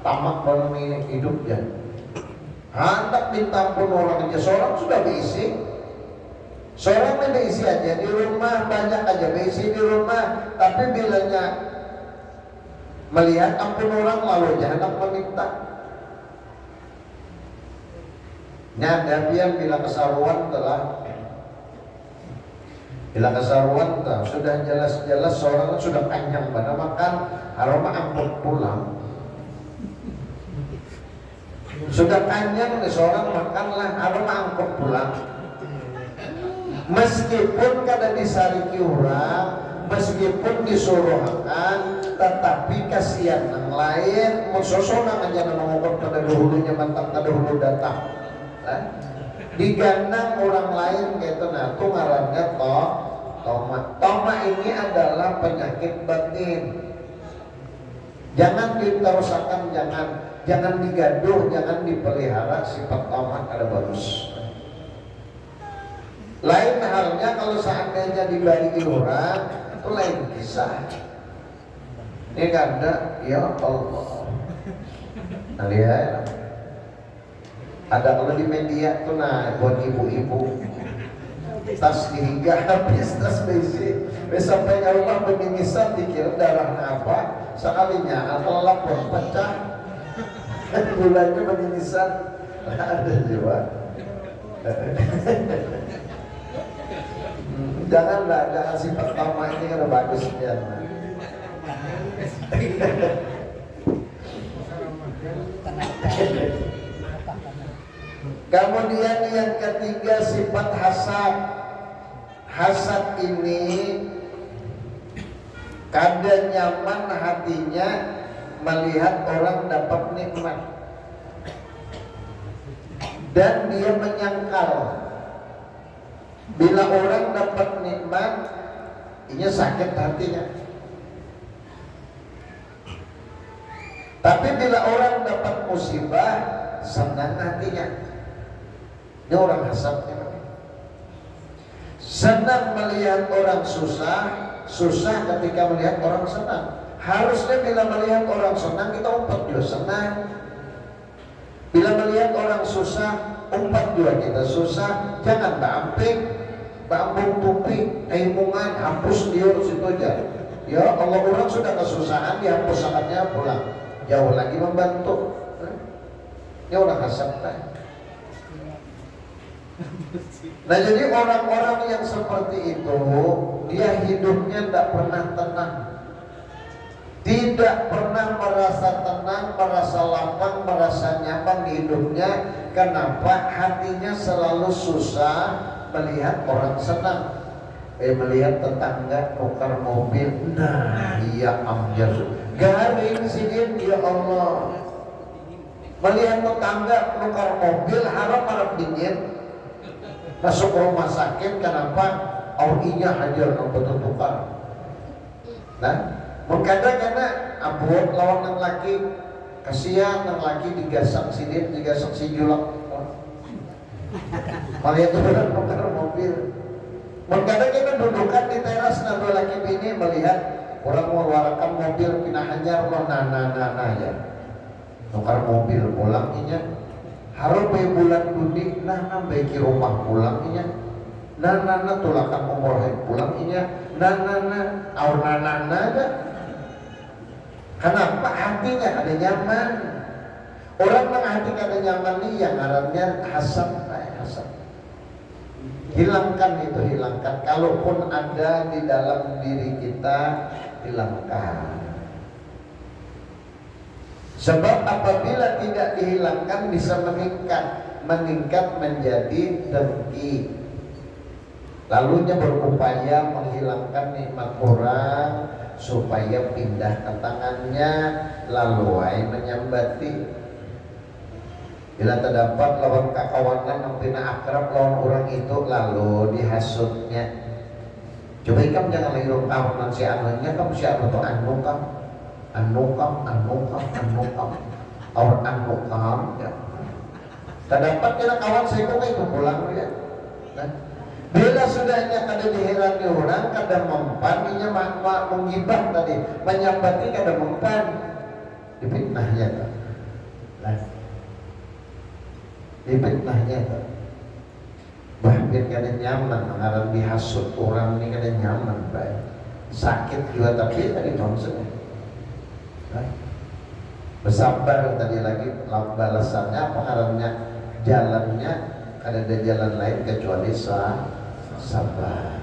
tamak banget hidupnya. Hendak ditampun orang aja, seorang sudah beisi. Seorang beisi aja di rumah, banyak aja beisi di rumah, tapi bilanya melihat ampun orang lalu jangan meminta. Nyadapian bila kesaruan sudah jelas-jelas seorang sudah panjang pada makan aroma ampun pulang. Sudah kenyang nih seorang makanlah aroma angkut pulang. Meskipun kada disariki orang, meskipun disuruh makan, tetapi kasihan yang lain musosonang aja mengukut pada dahulunya mantap pada dahulu datang. Digandang orang lain gitu, nah itu ngarannya toma. Toma ini adalah penyakit batin. Jangan diterusakan, jangan digaduh, jangan dipelihara sifat toma kada bagus. Lain halnya kalau seandainya dibagi orang, itu lain kisah. Ini kada, ya Allah. Nah lihat, ada kalau di media tuh nah buat ibu-ibu tas dihingga habis tas besi sampai Allah beginisan dikira darah apa sekalinya atau lapor pecah bulannya beginisan ada juga. Jangan sifat tama ini kan bagus ya. Kemudian yang ketiga sifat hasad. Hasad ini kadang nyaman hatinya melihat orang dapat nikmat dan dia menyangkal bila orang dapat nikmat ini sakit hatinya. Tapi bila orang dapat musibah senang hatinya. Ini orang hasadnya. Senang melihat orang susah ketika melihat orang senang. Harusnya bila melihat orang senang kita umpat juga senang. Bila melihat orang susah umpat juga kita susah. Jangan bambung tupi, aimungan, hapus dia situ aja. Ya Allah, orang sudah kesusahan dihapus saatnya pulang. Jauh lagi membantu. Ini orang hasad. Nah jadi orang-orang yang seperti itu dia hidupnya tidak pernah tenang, tidak pernah merasa tenang, merasa lapang, merasa nyaman di hidupnya. Kenapa? Hatinya selalu susah melihat orang senang. Melihat tetangga tukar mobil, nah iya amjas garing sidin ya Allah. Melihat tetangga tukar mobil harap dingin. Masuk rumah sakit, kenapa? Aurinya hajar betul tukar. Nah, mengkada karena abuat lawan yang laki, kasihan yang laki digasak sidin, digasak si julak. Melihat orang tukar mobil. Mengkada kita dudukan di teras nado laki bini melihat orang mengeluarkan mobil pindah hajar lo nah ya. Tukar mobil pulang inya. Harus bulan budi, nah baiki rumah pulang inya, nah tulakan umroh pulang inya, nah aur nana ada. Kenapa hatinya ada nyaman? Orang yang hati ada nyaman nih yang ngarannya hasad. Hilangkan itu, hilangkan. Kalaupun ada di dalam diri kita, hilangkan. Sebab apabila tidak dihilangkan bisa meningkat menjadi dengki. Lalunya berupaya menghilangkan nikmat orang supaya pindah ke tangannya, lalu menyambati. Bila terdapat lawan kakawanan yang pina akrab lawan orang itu lalu dihasutnya. Coba ikam jangan lagi kawan si anunya, kamu siapa tuh anu kamu? Anukam orang anukam ya. Terdapat kira kawan saya kok itu pulang ya. Nah, bila sudahnya kada dihirani orang, kada mempan, inya menggibah tadi, menyambati kada mempan, dipitnahnya. Nah, di fitnahnya tuh bahkan kada nyaman mengarang dihasut orang ini kada nyaman baik sakit juga tapi tadi maksudnya bersabar tadi lagi balasannya pengarangnya jalannya kada ada jalan lain kecuali sabar.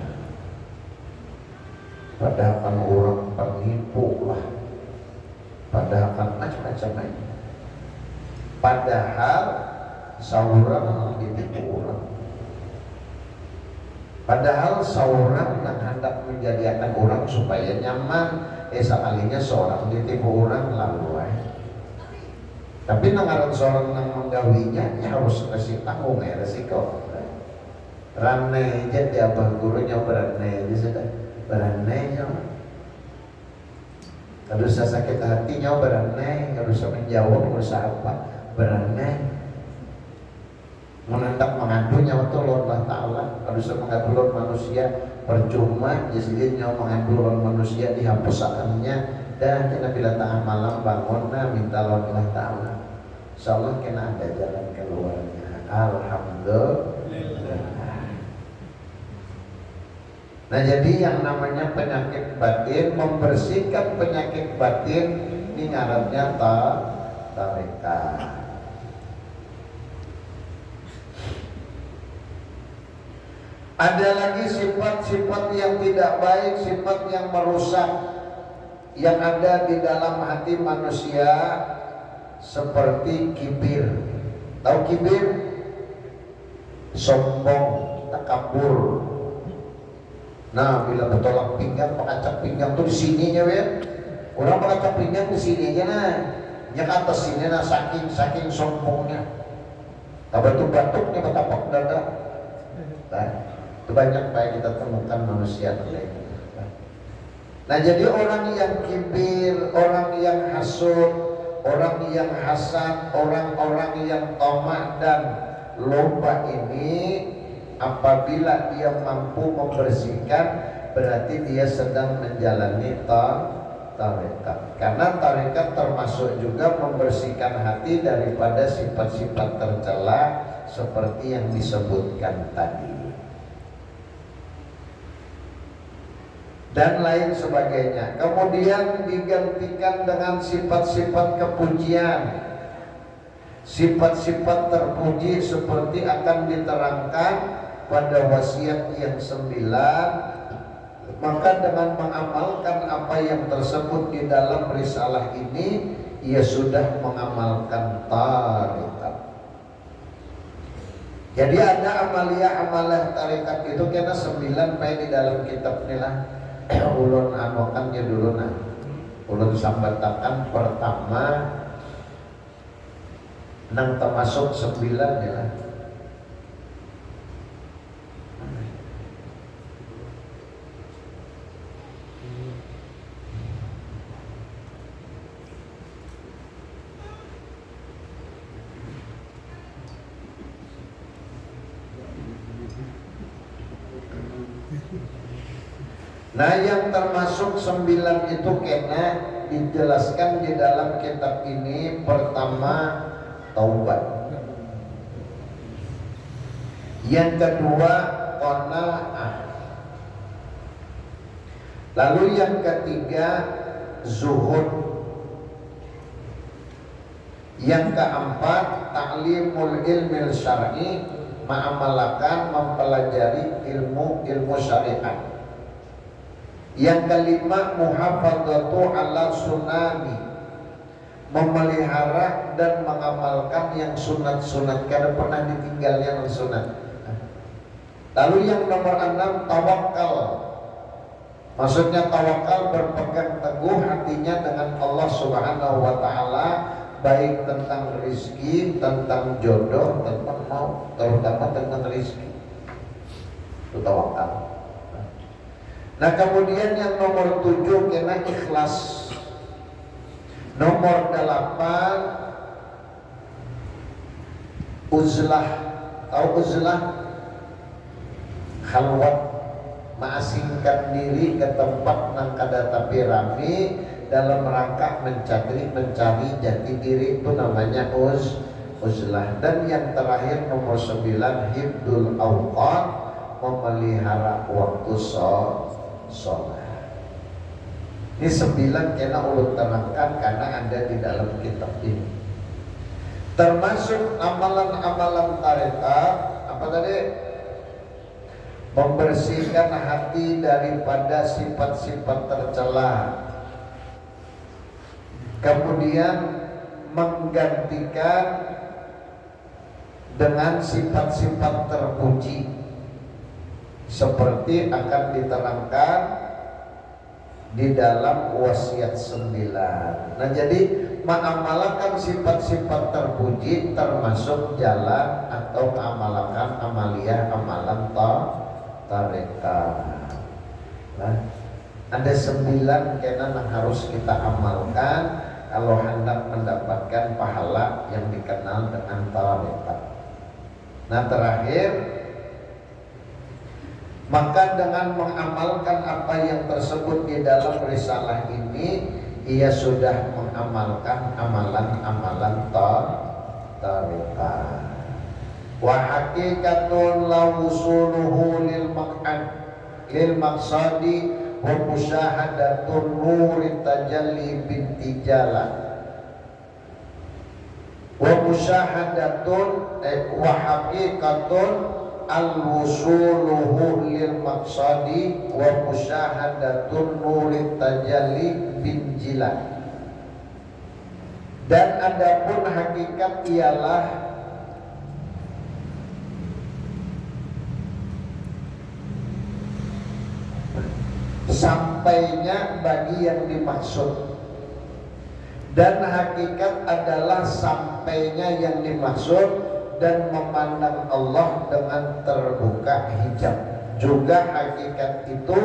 Padahal kan orang penipu lah, padahal kan macam-macam aja, padahal sauran ditipu orang. Padahal seorang yang hendak menjadikan orang supaya nyaman, sekalinya seorang ditipu orang lalu tapi nangaran seorang yang menggawinya ya harus kasih tanggung resiko. Ranai aja di abah gurunya beranai aja sudah beranai ya. Kalau usah sakit hatinya beranai, kalau usah menjawab usah apa beranai. Menentang mengadunya waktu Allah Ta'ala kalau bisa mengadu manusia percuma jadinya mengadu manusia dihapuskannya dan kena bila tangan malam bangunlah minta Allah Ta'ala insyaallah kena ada jalan keluarnya. Alhamdulillah. Nah jadi yang namanya penyakit batin, membersihkan penyakit batin ini ngarannya tarekat. Ada lagi sifat-sifat yang tidak baik, sifat yang merusak yang ada di dalam hati manusia seperti kibir. Tahu kibir? Sombong, takabur. Nah, bila bertolak pinggang, mengacak pinggang tuh di sininya ya. Orang mengacak pinggang di sininya nah. Yang atas sini nah saking sombongnya. Batuk-batuknya bertapak dada. Nah, itu banyak baik kita temukan manusia terlalu. Nah jadi orang yang kibir, orang yang hasud, orang yang hasad, orang-orang yang tamak dan lomba ini apabila dia mampu membersihkan berarti dia sedang menjalani tarekat. Karena tarekat termasuk juga membersihkan hati daripada sifat-sifat tercela seperti yang disebutkan tadi dan lain sebagainya. Kemudian digantikan dengan sifat-sifat kepujian, sifat-sifat terpuji seperti akan diterangkan pada wasiat yang 9. Maka dengan mengamalkan apa yang tersebut di dalam risalah ini, ia sudah mengamalkan tarekat. Jadi ada amalia tarekat itu kena 9 baik di dalam kitab ini lah. Ulun anokan ya dulu nah. Ulun sambatakan pertama nang termasuk 9 ya lah. Nah yang termasuk 9 itu kena dijelaskan di dalam kitab ini. Pertama taubat, yang kedua qanaah, lalu yang ketiga zuhud, yang keempat ta'limul ilmil syar'i, ma'amalakan mempelajari ilmu syariat. Yang kelima muhafadzatu ala sunani, memelihara dan mengamalkan yang sunat-sunat, karena pernah ditinggalnya yang sunat. Lalu yang nomor 6 tawakal, maksudnya tawakal berpegang teguh hatinya dengan Allah Subhanahu wa Ta'ala, baik tentang rizki, tentang jodoh, tentang mau, terutama tentang rizki. Itu tawakal. Nah kemudian yang nomor 7 kena ikhlas. Nomor 8 uzlah. Tahu uzlah? Khalwat, mengasingkan diri ke tempat nang kada tapi rame, dalam rangka mencari jati diri, itu namanya uzlah. Dan yang terakhir nomor 9, hibdul awqat, memelihara waktu sholat. Ini 9 kena ulun terangkan karena ada di dalam kitab ini. Termasuk amalan-amalan tarekat apa tadi? Membersihkan hati daripada sifat-sifat tercela, kemudian menggantikan dengan sifat-sifat terpuji, seperti akan diterangkan di dalam wasiat 9. Nah, jadi mengamalkan sifat-sifat terpuji termasuk jalan atau mengamalkan amalan tarekat. Nah, ada 9 kena yang harus kita amalkan kalau hendak mendapatkan pahala yang dikenal dengan tarekat. Nah, terakhir, maka dengan mengamalkan apa yang tersebut di dalam risalah ini, ia sudah mengamalkan amalan-amalan tarekat. Wa haqiqatun la wusuluhu lil maqsadi wa musyahadatun nuri tajalli bintijalah wa musyahadatun wa haqiqatun al-wusuluhu lil maqsadi wa musyahadatun nuri tajalli binjilah. Dan adapun hakikat ialah sampainya bagi yang dimaksud, dan hakikat adalah sampainya yang dimaksud dan memandang Allah dengan terbuka hijab. Juga hakikat itu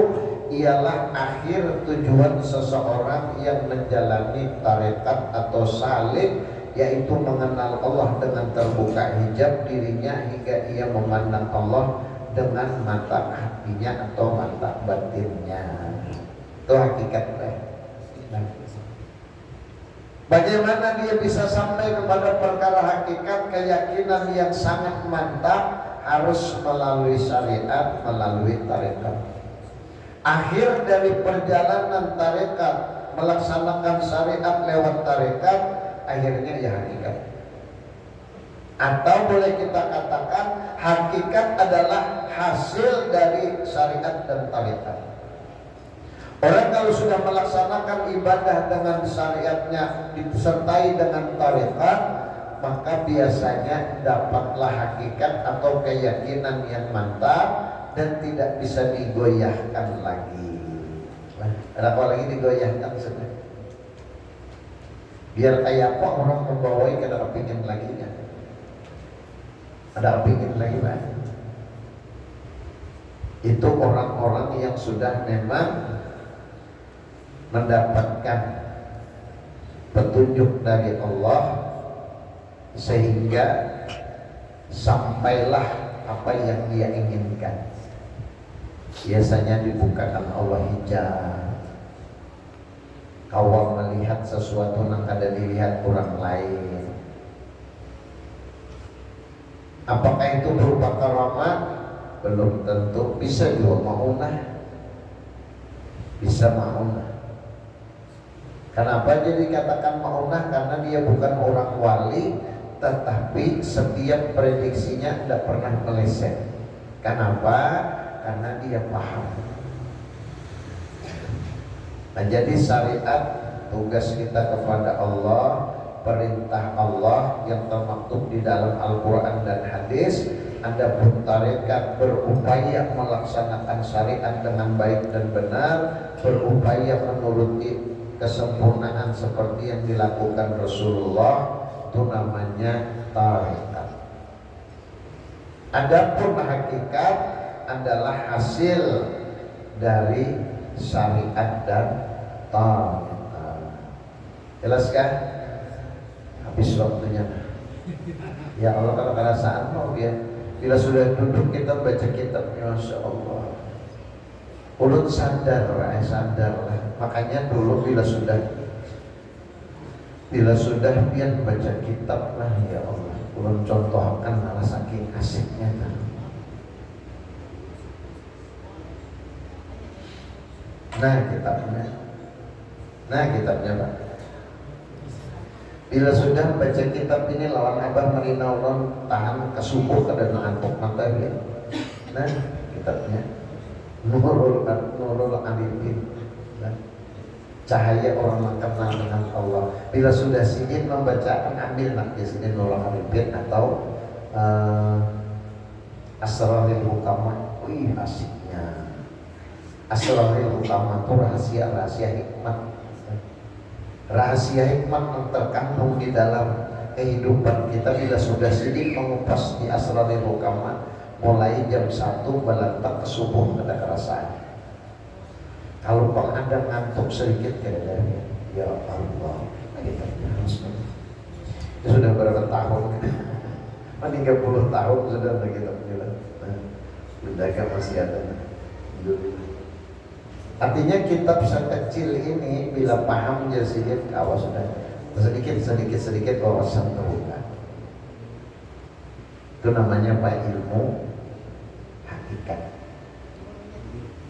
ialah akhir tujuan seseorang yang menjalani tarekat atau salik, yaitu mengenal Allah dengan terbuka hijab dirinya hingga ia memandang Allah dengan mata hatinya atau mata batinnya. Itu hakikatnya. Nah, bagaimana dia bisa sampai kepada perkara hakikat? Keyakinan yang sangat mantap harus melalui syariat, melalui tarekat. Akhir dari perjalanan tarekat, melaksanakan syariat lewat tarekat, akhirnya ya hakikat. Atau boleh kita katakan hakikat adalah hasil dari syariat dan tarekat. Orang kalau sudah melaksanakan ibadah dengan syariatnya disertai dengan tarekat, maka biasanya dapatlah hakikat atau keyakinan yang mantap dan tidak bisa digoyahkan lagi. Ada apa lagi digoyahkan sebenarnya? Biar kayak apa orang membawai kada kepingin lagi nya. Ada kepingin lagi Pak. Itu orang-orang yang sudah memang mendapatkan petunjuk dari Allah sehingga sampailah apa yang dia inginkan. Biasanya dibukakan Allah hijab. Kau melihat sesuatu yang kada dilihat orang lain. Apakah itu berupa karamat? Belum tentu. Bisa juga maunah. Bisa maunah. Kenapa jadi katakan maunah? Karena dia bukan orang wali, tetapi setiap prediksinya tidak pernah meleset. Kenapa? Karena dia paham. Nah, jadi syariat, tugas kita kepada Allah, perintah Allah yang termaktub di dalam Al-Quran dan hadis. Adapun tarekat berupaya melaksanakan syariat dengan baik dan benar, berupaya menuruti kesempurnaan seperti yang dilakukan Rasulullah, itu namanya tarekat. Adapun hakikat adalah hasil dari syariat dan tarekat. Jelas kan? Habis waktunya. Ya Allah, kalau perasaan mau ya. Bila sudah duduk kita baca kitab, Masya Allah. Ulut sadar, sadarlah. Makanya dulu bila sudah pian baca kitab lah, ya Allah, belum contohkan malah saking asiknya kan. Nah kitabnya Pak. Bila sudah baca kitab ini lawan abah marina ulun tahan kesubuh kada ngantuk mata dia. Nah kitabnya Nurul Arifin, cahaya orang kenal dengan Allah. Bila sudah sidin membacakan, ambil nak di sini Nurul Arifin atau Asrarul Hukama. Wih asiknya. Asrarul Hukama itu rahasia hikmat. Rahasia hikmat yang terkandung di dalam kehidupan kita bila sudah sidin mengupas di Asrarul Hukama. Mulai jam 1 balantak ke subuh ada kerasaan. Kalau bang ada ngantuk sedikit kadang-kadang, ya Allah, kita harus. Itu sudah berapa tahun? 30 tahun sudah kita punya. Menjaga masih ada. Artinya kitab sekecil ini bila paham jadi sedikit, awas sudah sedikit wawasan terbuka. Itu namanya apa? Ilmu hakikat.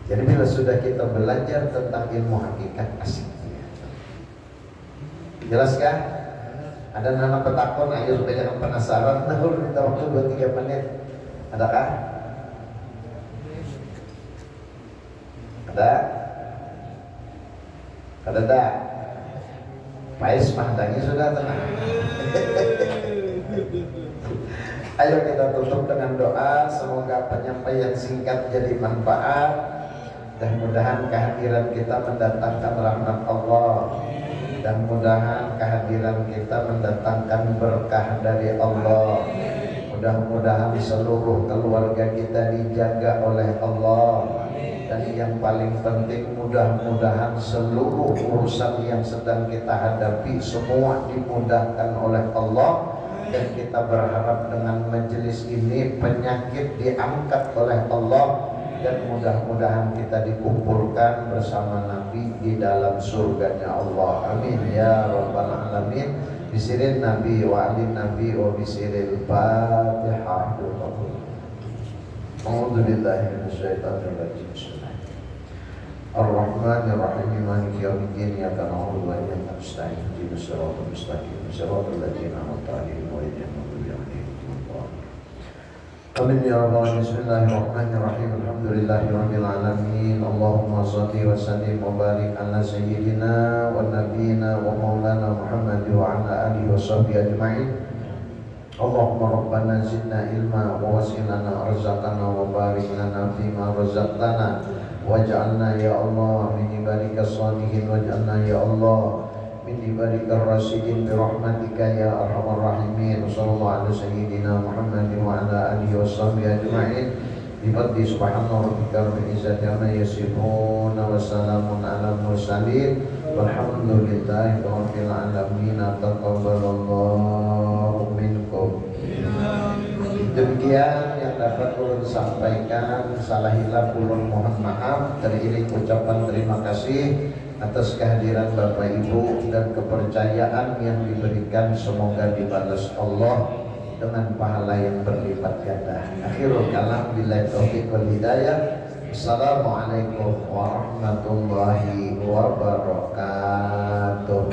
Jadi bila sudah kita belajar tentang ilmu hakikat, asiknya. Jelas kah? Ada anak petakon, ayo supaya jangan penasaran. Nah, minta waktu 2-3 menit. Adakah? Ada? Ada? Pais mahdangi sudah tenang. Ayo kita tutup dengan doa. Semoga penyampaian singkat jadi manfaat. Dan mudahan kehadiran kita mendatangkan rahmat Allah. Dan mudahan kehadiran kita mendatangkan berkah dari Allah. Mudah-mudahan seluruh keluarga kita dijaga oleh Allah. Dan yang paling penting, mudah-mudahan seluruh urusan yang sedang kita hadapi semua dimudahkan oleh Allah. Dan kita berharap dengan majelis ini penyakit diangkat oleh Allah. Dan mudah-mudahan kita dikumpulkan bersama Nabi di dalam surganya Allah. Amin ya rabbal alamin. Bisirin Nabi wa alin Nabi wa bisiril Fatihah. A'udzu billahi minasyaitonir rajim. Ar-Rahmanir Rahim Maliki yaumiddin. Iyyaka na'budu wa iyyaka nasta'in. Ihdinas siratal mustaqim. Siratal ladzina an'amta 'alaihim ghairil maghdubi 'alaihim waladdallin. Amin ya rabbal alamin. Bismillahirrahmanirrahim. Alhamdulillahirabbil alamin. Allahumma shalli wa sallim wa barik ala sayyidina wa nabiyyina wa maulana Muhammad wa ala alihi wa sahbihi ajma'in. Allahumma rabbana zidna ilma wa wasi'lana arzaqana wa barik lana fima razaqtana waj'alna ya Allah min ibadikas shalihin waj'alna ya Allah min ibadikar rasyidin birahmatika ya arhamar rahimin. Sallallahu ala sayyidina Muhammadin wa ala alihi washabbihi ajma'in. Bifadli subhana rabbika rabbil izzati amma yasifun wa salamun ala mursalin walhamdulillahi rabbil alamin. Taqabbalallahu minkum. Demikian yang dapat ulun sampaikan. Salah hilaf ulun mohon maaf. Teriring ucapan terima kasih atas kehadiran Bapak Ibu dan kepercayaan yang diberikan. Semoga dibalas Allah dengan pahala yang berlipat ganda. Akhirul kalam billahi taufiq wal hidayah. Assalamualaikum warahmatullahi wabarakatuh.